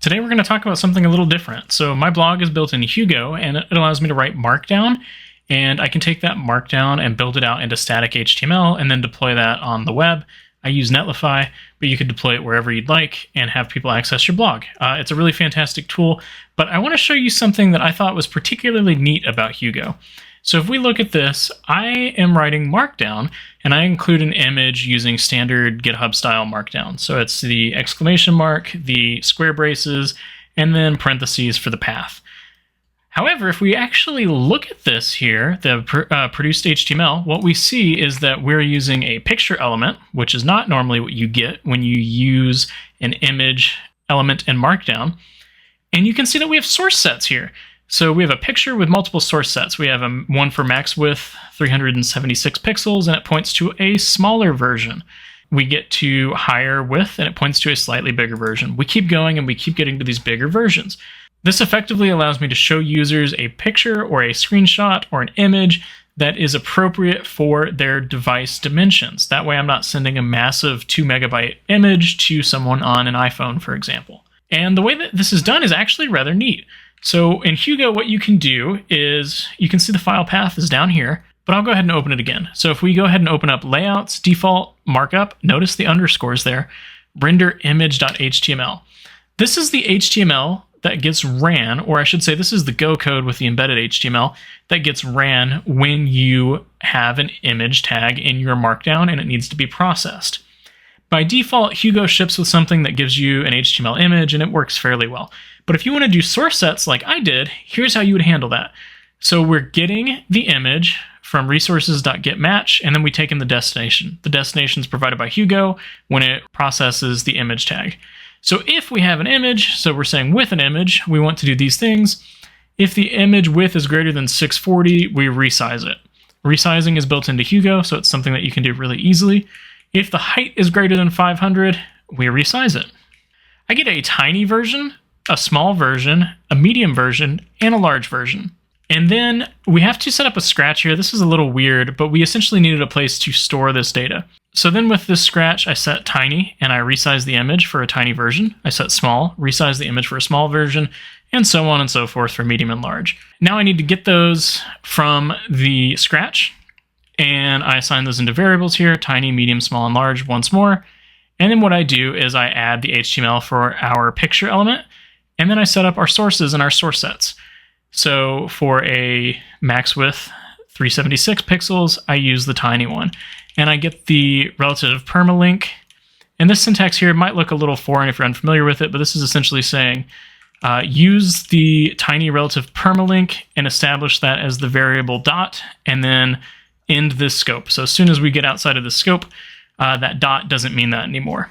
Today we're going to talk about something a little different. So my blog is built in Hugo, and it allows me to write markdown, and I can take that markdown and build it out into static HTML and then deploy that on the web. I use Netlify, but you could deploy it wherever you'd like and have people access your blog. It's a really fantastic tool, but I want to show you something that I thought was particularly neat about Hugo. So if we look at this, I am writing markdown, and I include an image using standard GitHub style markdown. So it's the exclamation mark, the square braces, and then parentheses for the path. However, if we actually look at this here, the produced HTML, what we see is that we're using a picture element, which is not normally what you get when you use an image element in markdown. And you can see that we have source sets here. So we have a picture with multiple source sets. We have one for max width, 376 pixels, and it points to a smaller version. We get to higher width, and it points to a slightly bigger version. We keep going, and we keep getting to these bigger versions. This effectively allows me to show users a picture or a screenshot or an image that is appropriate for their device dimensions. That way I'm not sending a massive 2 megabyte image to someone on an iPhone, for example. And the way that this is done is actually rather neat. So in Hugo, what you can do is, you can see the file path is down here, but I'll go ahead and open it again. So if we go ahead and open up layouts, default, markup, notice the underscores there, render image.html. This is the HTML that gets ran, or I should say this is the Go code with the embedded HTML that gets ran when you have an image tag in your markdown and it needs to be processed. By default, Hugo ships with something that gives you an HTML image, and it works fairly well. But if you want to do source sets like I did, here's how you would handle that. So we're getting the image from resources.getMatch, and then we take in the destination. The destination is provided by Hugo when it processes the image tag. So if we have an image, so we're saying with an image, we want to do these things. If the image width is greater than 640, we resize it. Resizing is built into Hugo, so it's something that you can do really easily. If the height is greater than 500, we resize it. I get a tiny version, a small version, a medium version, and a large version. And then we have to set up a scratch here. This is a little weird, but we essentially needed a place to store this data. So then with this scratch, I set tiny, and I resize the image for a tiny version. I set small, resize the image for a small version, and so on and so forth for medium and large. Now I need to get those from the scratch, and I assign those into variables here, tiny, medium, small, and large once more. And then what I do is I add the HTML for our picture element, and then I set up our sources and our source sets. So for a max width 376 pixels, I use the tiny one. And I get the relative permalink. And this syntax here might look a little foreign if you're unfamiliar with it, but this is essentially saying use the tiny relative permalink and establish that as the variable dot, and then end this scope. So as soon as we get outside of the scope, that dot doesn't mean that anymore.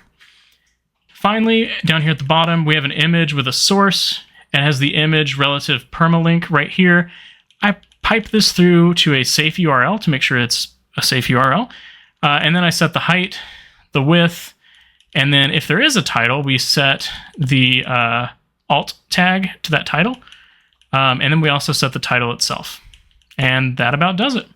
Finally, down here at the bottom, we have an image with a source. It has the image relative permalink right here. I pipe this through to a safe URL to make sure it's a safe URL. And then I set the height, the width, and then if there is a title, we set the alt tag to that title. And then we also set the title itself. And that about does it.